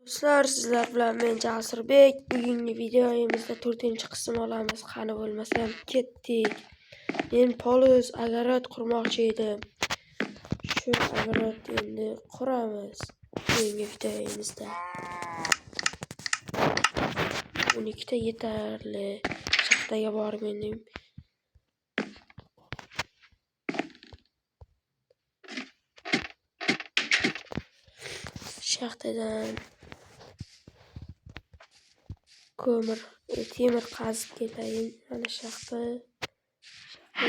Do'stlar, sizlar bilan men Jasurbek. Bugungi videomizda 4-qism olamiz. Qani bo'lmasam ketdik. Men polus огород qurmoqchi edim. Shu огорod endi quramiz. Bugungi videomizda 12 ta yetarli. Shaxtaga borib endi shaxtadan temir qazib kelayin. Mana shaxtaga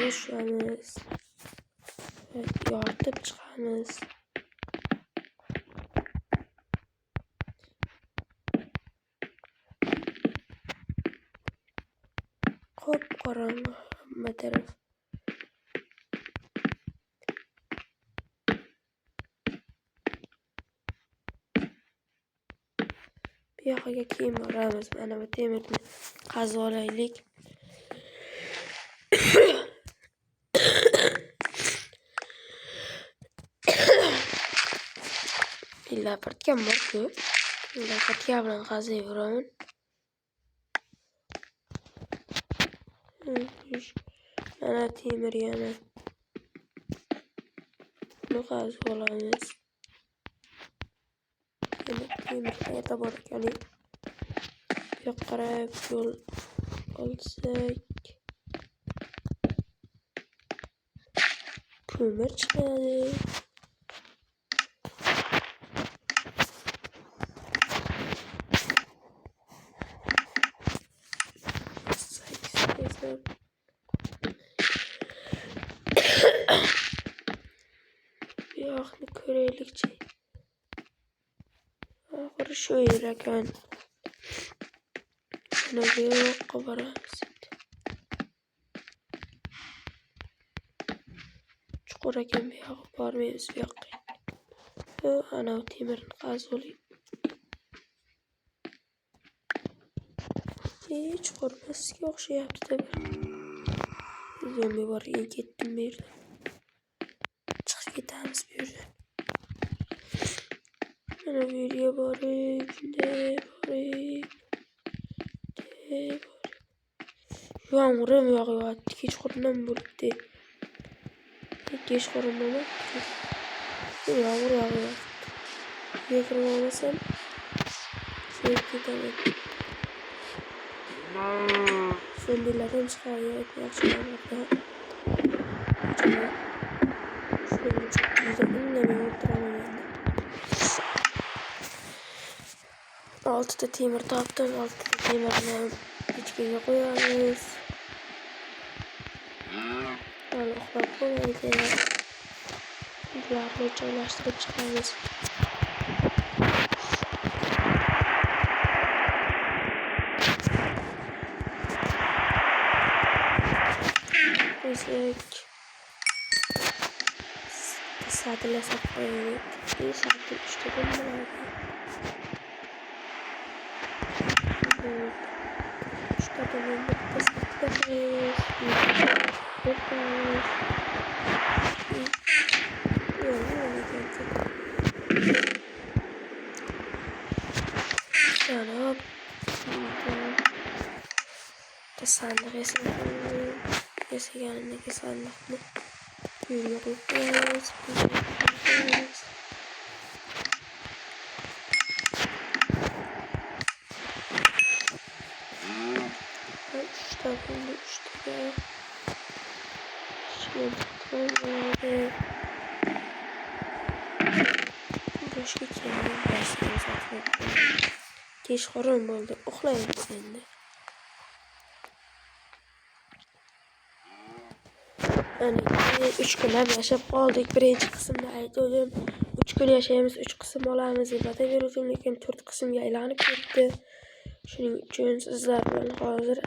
tushamiz. Yoritib chiqamiz. Qop qorong'i hamma taraf. Bu yoqqa keyin boramiz. Mana bu temirni qazib olaylik. Lapartka bor-ku. Lapartka bilan qaziyveraman. Mana temir yana. Buni qazib olamiz. Temir qayerda bor ekan? Bu yoqqa qarab yo'l olsak ko'mir chiqadi. Bu yoqni ko'raylikchi. Oxiri shu yer ekan. Mana bu yoqqa boramiz. Chuqur ekan, bu yoqqa bormaymiz, bu yoqqa. Ana temirni qazib olaylik. Chuqur emasga o'xshayapti-da. Zombi bor, ketdim bu yerdan. Chiqib ketamiz bu yerdan. Mana bu yerga borib, yomg'ir yog'yapti. Kechqurundan bo'libdi. Kechqurundan yomg'ir yog'yapti. Kirib olmasam suvga ketaman. Zombilardan chiqaryapti yaxshilardan. Shuni juda indamay o'tiraman endi. 6 ta temir topdim. 6 ta temirni ichkiga qo'yamiz. Mana uxlab qo'yaylik. Bularni joylashtirib chiqamiz. Sadalasak qo'yaylik. Sadal 3 ta bo'ladi. Sandık yasaganimdagi sandiqni bu yerga qo'yib qo'yamiz. Kechqurun bo'ldi, uxlaymiz endi. Ana 3 kun yashab qoldik. Birinchi qismda aytdim, 3 kun yashaymiz, 3 qism olamiz deb aytaverdim, lekin 4 qismga aylanib ketdi. Shuning uchun sizlar bilan hozir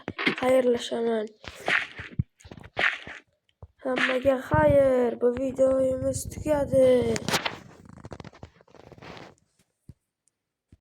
xayrlashaman. Hammaga xayr. Bu videomiz tugadi.